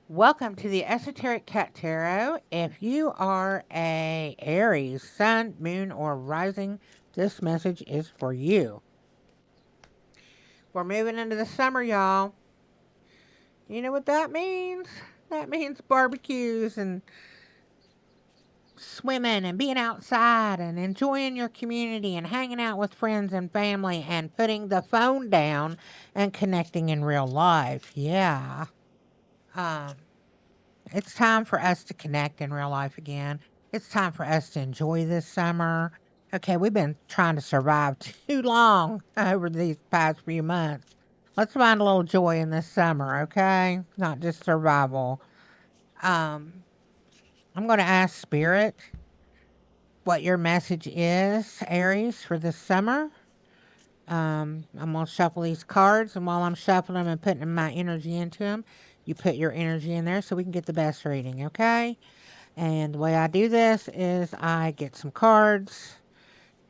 Welcome to the Esoteric Cat Tarot. If you are a Aries, Sun, Moon, or Rising, this message is for you. We're moving into the summer, y'all. You know what that means? That means barbecues and swimming and being outside and enjoying your community and hanging out with friends and family and putting the phone down and connecting in real life. Yeah. Um, It's time for us to connect in real life again. It's time for us to enjoy this summer. Okay, we've been trying to survive too long over these past few months. Let's find a little joy in this summer, okay? Not just survival. Um, I'm going to ask Spirit what your message is, Aries, for this summer. I'm going to shuffle these cards, and while I'm shuffling them and putting my energy into them, you put your energy in there so we can get the best reading, okay? And the way I do this is I get some cards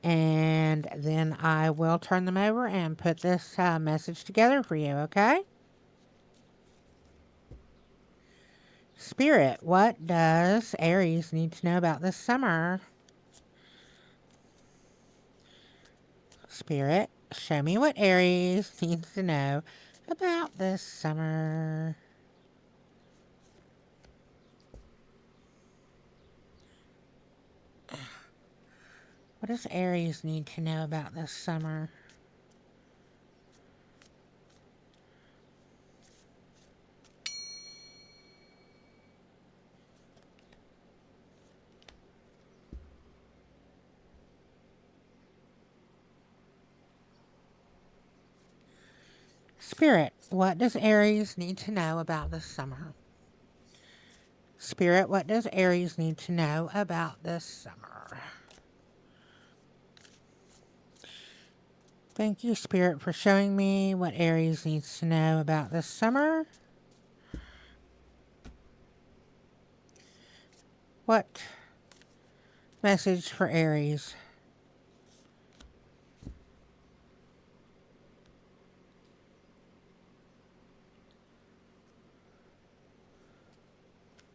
and then I will turn them over and put this message together for you, okay? Spirit, what does Aries need to know about this summer? Spirit, show me what Aries needs to know about this summer. What does Aries need to know about this summer? Spirit, what does Aries need to know about this summer? Spirit, what does Aries need to know about this summer? Thank you, Spirit, for showing me what Aries needs to know about this summer. What message for Aries?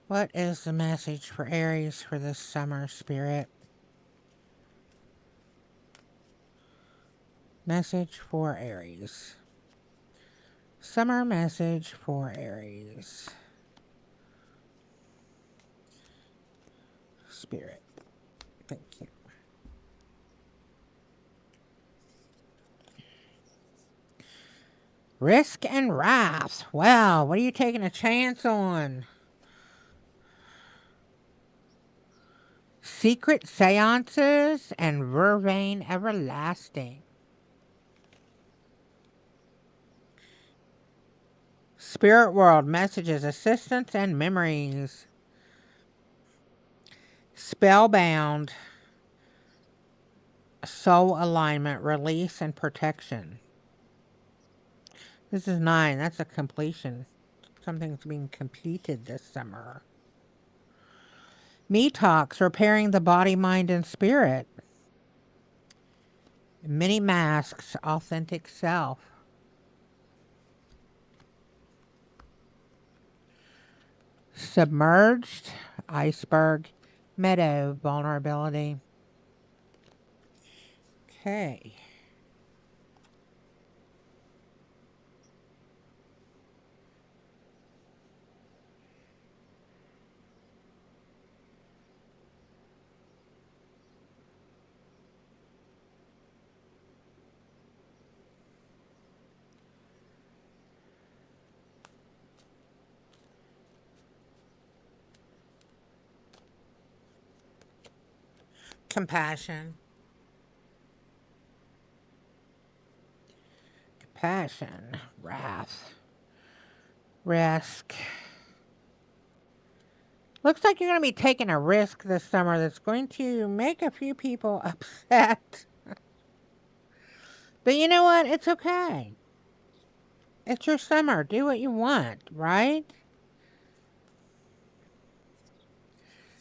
What is the message for Aries for this summer, Spirit? Message for Aries. Summer message for Aries. Spirit. Thank you. Risk and wrath. Well, what are you taking a chance on? Secret seances and vervain everlasting. Spirit world messages, assistance, and memories. Spellbound. Soul alignment, release, and protection. This is 9. That's a completion. Something's being completed this summer. Metox, repairing the body, mind, and spirit. Many masks, authentic self. Submerged, iceberg, meadow, vulnerability. Okay. Compassion. Compassion. Wrath. Risk. Looks like you're going to be taking a risk this summer that's going to make a few people upset. But you know what? It's okay. It's your summer. Do what you want, right?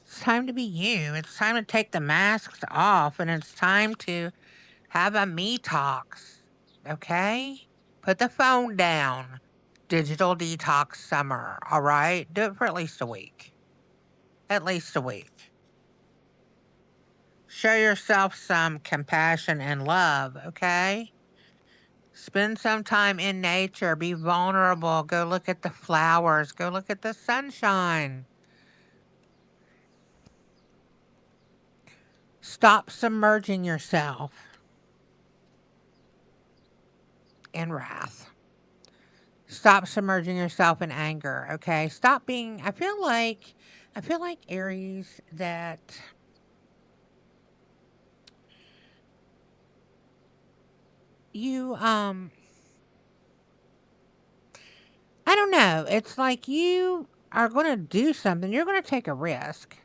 It's time to be you. It's time to take the masks off and it's time to have a me talks. Okay? Put the phone down. digital detox summer, all right? Do it for at least a week. At least a week. Show yourself some compassion and love, okay? Spend some time in nature. Be vulnerable. Go look at the flowers. Go look at the sunshine. Stop submerging yourself in wrath. Stop submerging yourself in anger, okay? Stop being I feel like Aries that you I don't know. It's like you are going to do something. You're going to take a risk.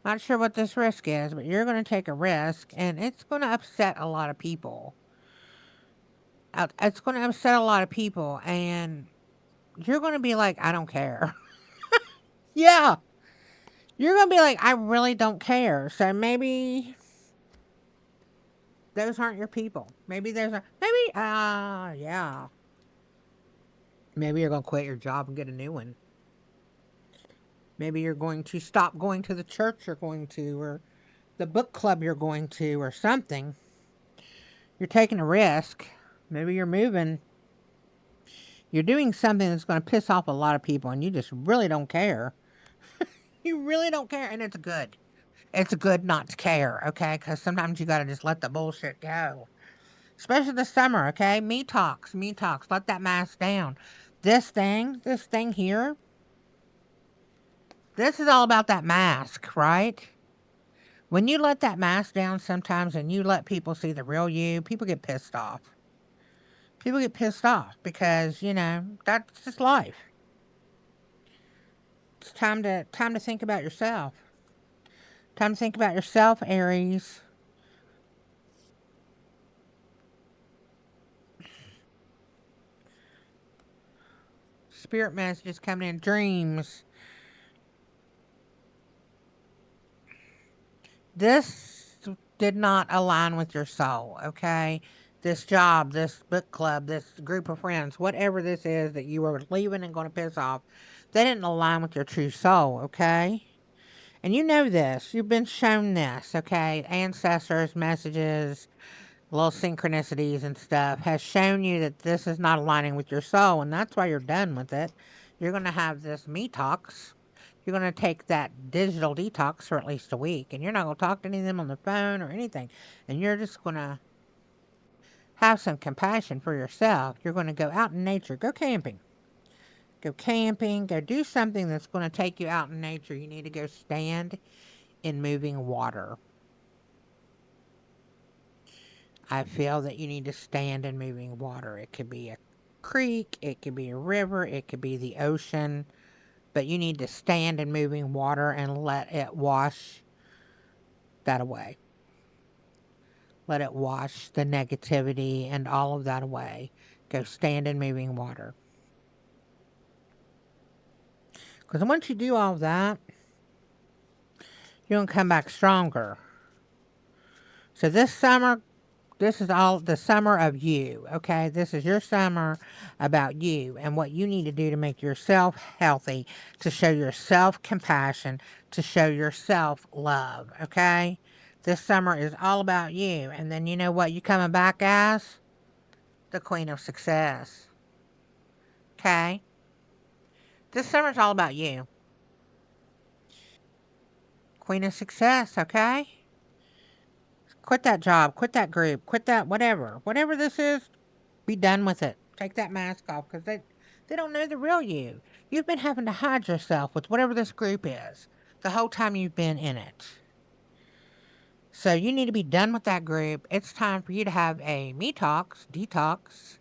Not sure what this risk is, but you're going to take a risk and it's going to upset a lot of people. It's going to upset a lot of people and you're going to be like, I don't care. Yeah. You're going to be like, I really don't care. So maybe those aren't your people. Maybe yeah. Maybe you're going to quit your job and get a new one. Maybe you're going to stop going to the church you're going to, or the book club you're going to, or something. You're taking a risk. Maybe you're moving. You're doing something that's going to piss off a lot of people, and you just really don't care. You really don't care, and it's good. It's good not to care, okay? Because sometimes you got to just let the bullshit go. Especially this summer, okay? Metox. Let that mask down. This thing here, this is all about that mask, right? When you let that mask down sometimes and you let people see the real you, people get pissed off. People get pissed off because, that's just life. It's time to think about yourself. Time to think about yourself, Aries. Spirit messages coming in dreams. This did not align with your soul, okay? This job, this book club, this group of friends, whatever this is that you were leaving and going to piss off, they didn't align with your true soul, okay? And you know this. You've been shown this, okay? Ancestors, messages, little synchronicities and stuff has shown you that this is not aligning with your soul, and that's why you're done with it. You're going to have this Metox. You're going to take that digital detox for at least a week, and you're not going to talk to any of them on the phone or anything. And you're just going to have some compassion for yourself. You're going to go out in nature. Go camping. Go camping. Go do something that's going to take you out in nature. You need to go stand in moving water. I feel that you need to stand in moving water. It could be a creek, it could be a river, it could be the ocean, but you need to stand in moving water and let it wash that away. Let it wash the negativity and all of that away. Go stand in moving water. Because once you do all of that, you're going to come back stronger. So this summer, this is all the summer of you, okay? This is your summer about you and what you need to do to make yourself healthy, to show yourself compassion, to show yourself love, okay? This summer is all about you. And then you know what you coming back as? The Queen of Success. Okay? This summer's all about you. Queen of Success, okay? Quit that job, quit that group, quit that whatever. Whatever this is, be done with it. Take that mask off because they don't know the real you. You've been having to hide yourself with whatever this group is the whole time you've been in it. So you need to be done with that group. It's time for you to have a detox,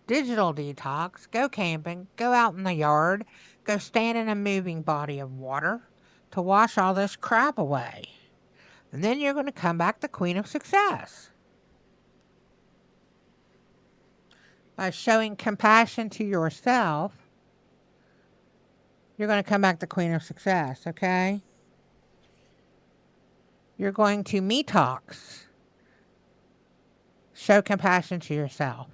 digital detox, go camping, go out in the yard, go stand in a moving body of water to wash all this crap away. And then you're going to come back the Queen of Success. By showing compassion to yourself, you're going to come back the Queen of Success, okay? You're going to Metox. Show compassion to yourself.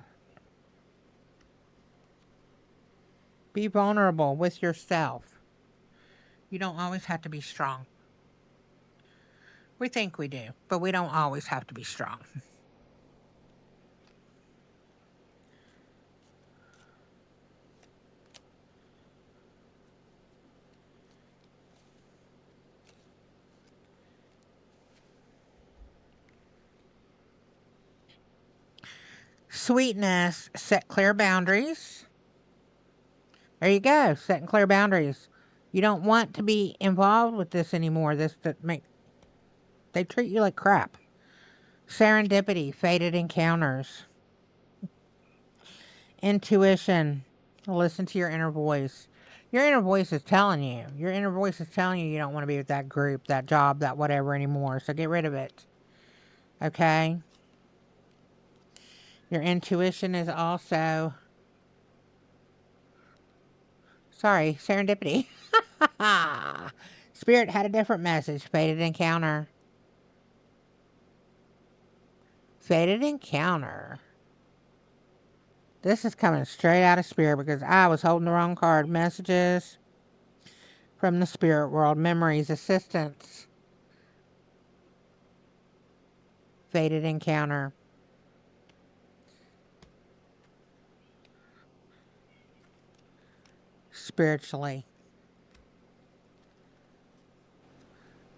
Be vulnerable with yourself. You don't always have to be strong. We think we do, but we don't always have to be strong. Sweetness, set clear boundaries. There you go, setting clear boundaries. You don't want to be involved with this anymore. They treat you like crap. Serendipity, fated encounters. Intuition, listen to your inner voice. Your inner voice is telling you. Your inner voice is telling you you don't want to be with that group, that job, that whatever anymore. So get rid of it. Okay? Your intuition is also... Sorry, serendipity. Spirit had a different message. Fated encounter. Fated encounter. This is coming straight out of Spirit because I was holding the wrong card. Messages from the spirit world. Memories. Assistance. Fated encounter. Spiritually.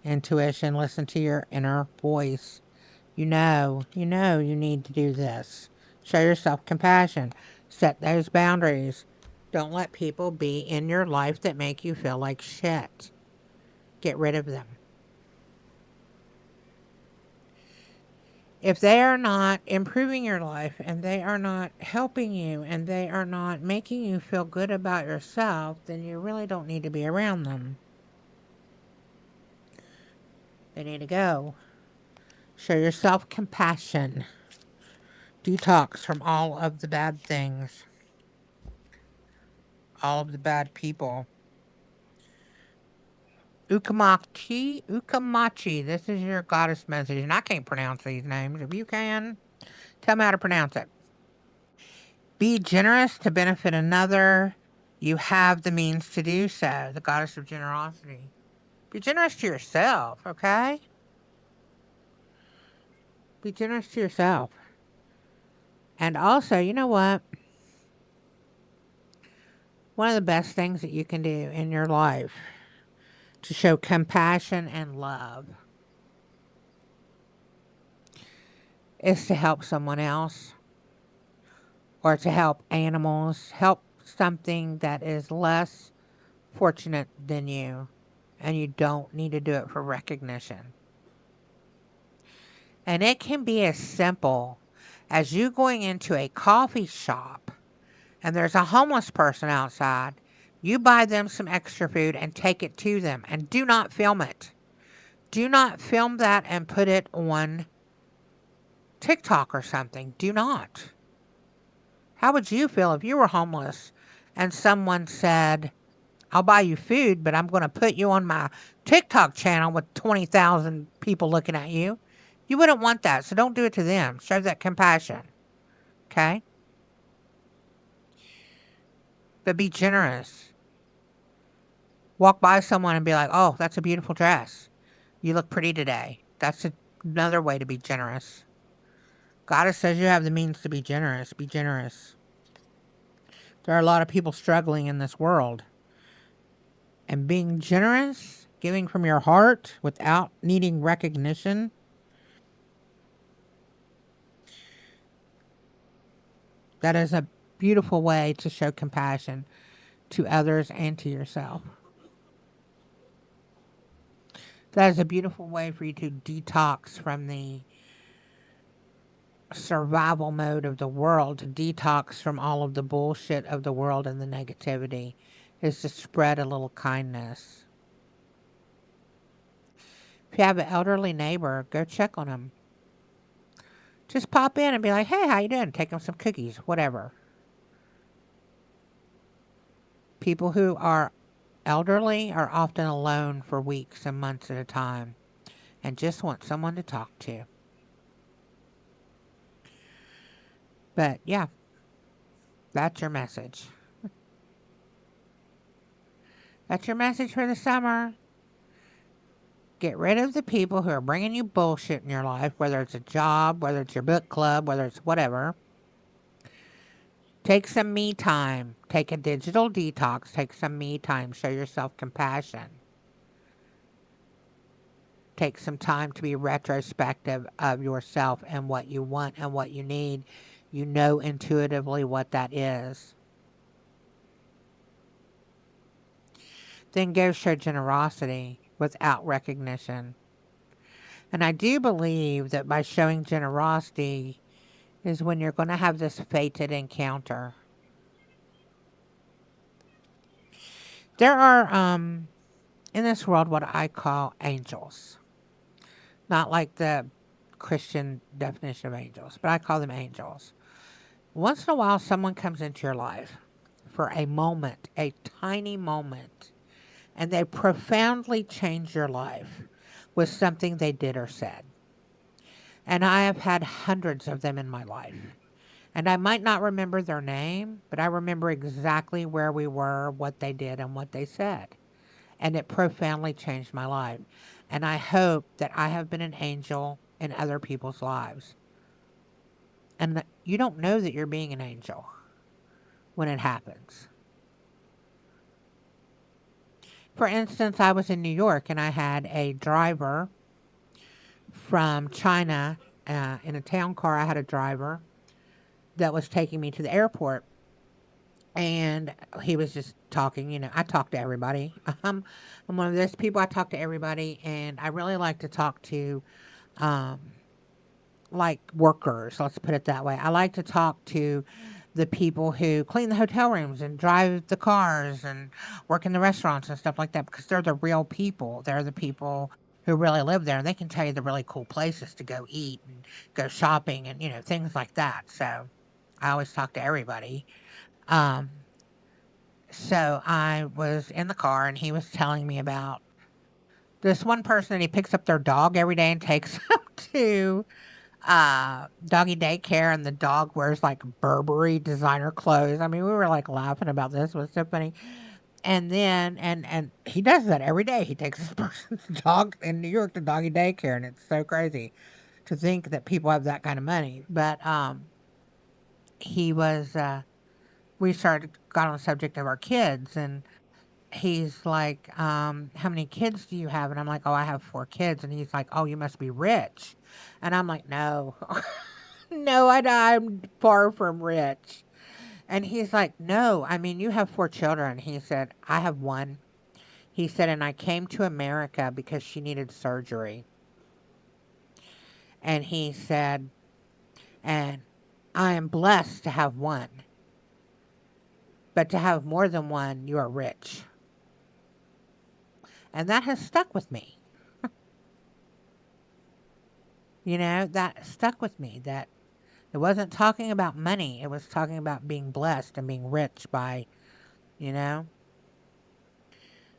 Intuition. Listen to your inner voice. You know you need to do this. Show yourself compassion. Set those boundaries. Don't let people be in your life that make you feel like shit. Get rid of them. If they are not improving your life and they are not helping you and they are not making you feel good about yourself, then you really don't need to be around them. They need to go. Show yourself compassion. Detox from all of the bad things. All of the bad people. Ukamachi. This is your goddess message. And I can't pronounce these names. If you can, tell me how to pronounce it. Be generous to benefit another. You have the means to do so. The goddess of generosity. Be generous to yourself, okay? Be generous to yourself. And also, you know what? One of the best things that you can do in your life to show compassion and love is to help someone else or to help animals, help something that is less fortunate than you, and you don't need to do it for recognition. And it can be as simple as you going into a coffee shop and there's a homeless person outside. You buy them some extra food and take it to them, and do not film it. Do not film that and put it on TikTok or something. Do not. How would you feel if you were homeless and someone said, I'll buy you food, but I'm going to put you on my TikTok channel with 20,000 people looking at you? You wouldn't want that, so don't do it to them. Show that compassion. Okay? But be generous. Walk by someone and be like, oh, that's a beautiful dress. You look pretty today. That's another way to be generous. Goddess says you have the means to be generous. Be generous. There are a lot of people struggling in this world. And being generous, giving from your heart without needing recognition, that is a beautiful way to show compassion to others and to yourself. That is a beautiful way for you to detox from the survival mode of the world, to detox from all of the bullshit of the world and the negativity, is to spread a little kindness. If you have an elderly neighbor, go check on them. Just pop in and be like, hey, how you doing? Take them some cookies, whatever. People who are elderly are often alone for weeks and months at a time and just want someone to talk to. But yeah, that's your message. That's your message for the summer. Get rid of the people who are bringing you bullshit in your life, whether it's a job, whether it's your book club, whether it's whatever. Take some me time. Take a digital detox. Take some me time. Show yourself compassion. Take some time to be retrospective of yourself and what you want and what you need. You know intuitively what that is. Then go show generosity without recognition. And I do believe that by showing generosity is when you're going to have this fated encounter. There are, in this world, what I call angels. Not like the Christian definition of angels, but I call them angels. Once in a while, someone comes into your life for a moment, a tiny moment, and they profoundly change your life with something they did or said. And I have had hundreds of them in my life. And I might not remember their name, but I remember exactly where we were, what they did, and what they said. And it profoundly changed my life. And I hope that I have been an angel in other people's lives. And you don't know that you're being an angel when it happens. For instance, I was in New York and I had a driver from China in a town car. I had a driver that was taking me to the airport. And he was just talking, I talk to everybody. I'm one of those people, I talk to everybody, and I really like to talk to, um, like, workers, let's put it that way. I like to talk to the people who clean the hotel rooms and drive the cars and work in the restaurants and stuff like that, because they're the real people. They're the people who really live there, and they can tell you the really cool places to go eat and go shopping and, things like that. So I always talk to everybody. Um, So I was in the car and he was telling me about this one person and he picks up their dog every day and takes them to doggy daycare, and the dog wears like Burberry designer clothes. I mean, we were like laughing about this. It was so funny. And then and he does that every day. He takes this person's dog in New York to doggy daycare, and it's so crazy to think that people have that kind of money. But he was we got on the subject of our kids, and he's like, how many kids do you have? And I'm like, oh, I have 4 kids. And he's like, oh, you must be rich. And I'm like, no, no, I'm far from rich. And he's like, no, I mean, you have 4 children. He said, I have 1. He said, and I came to America because she needed surgery. And he said, and I am blessed to have 1. But to have more than 1, you are rich. And that has stuck with me. That stuck with me, that it wasn't talking about money. It was talking about being blessed and being rich by, you know.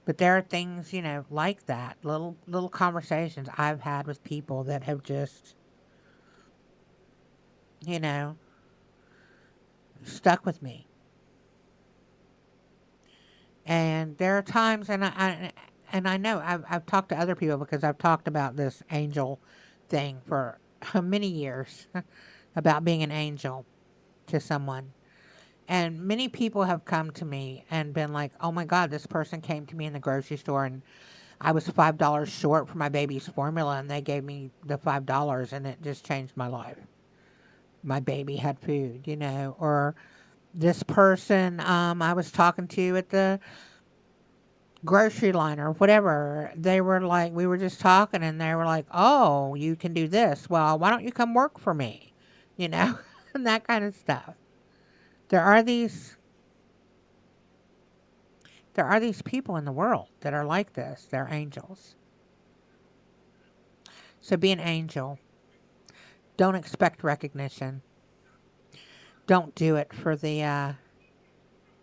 But there are things, like that. Little conversations I've had with people that have just, you know, stuck with me. And there are times, and I know I've talked to other people because I've talked about this angel thing for many years about being an angel to someone. And many people have come to me and been like, oh my God, this person came to me in the grocery store and I was $5 short for my baby's formula and they gave me the $5 and it just changed my life. My baby had food, or this person I was talking to at the grocery line or whatever, they were like, we were just talking and they were like, oh, you can do this. Well, why don't you come work for me? And that kind of stuff. There are these people in the world that are like this. They're angels. So be an angel. Don't expect recognition. Don't do it for the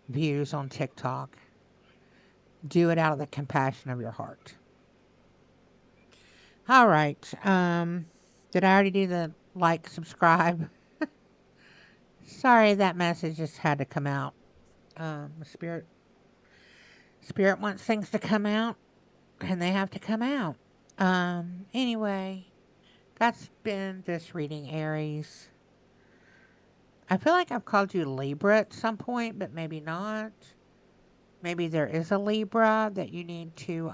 views on TikTok. Do it out of the compassion of your heart. All right. Did I already do the like, subscribe? Sorry, that message just had to come out. Spirit wants things to come out, and they have to come out. Anyway, that's been this reading, Aries. I feel like I've called you Libra at some point, but maybe not. Maybe there is a Libra that you need to,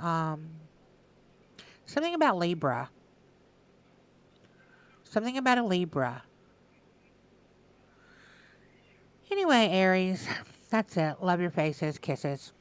something about Libra. Something about a Libra. Anyway, Aries, that's it. Love your faces. Kisses.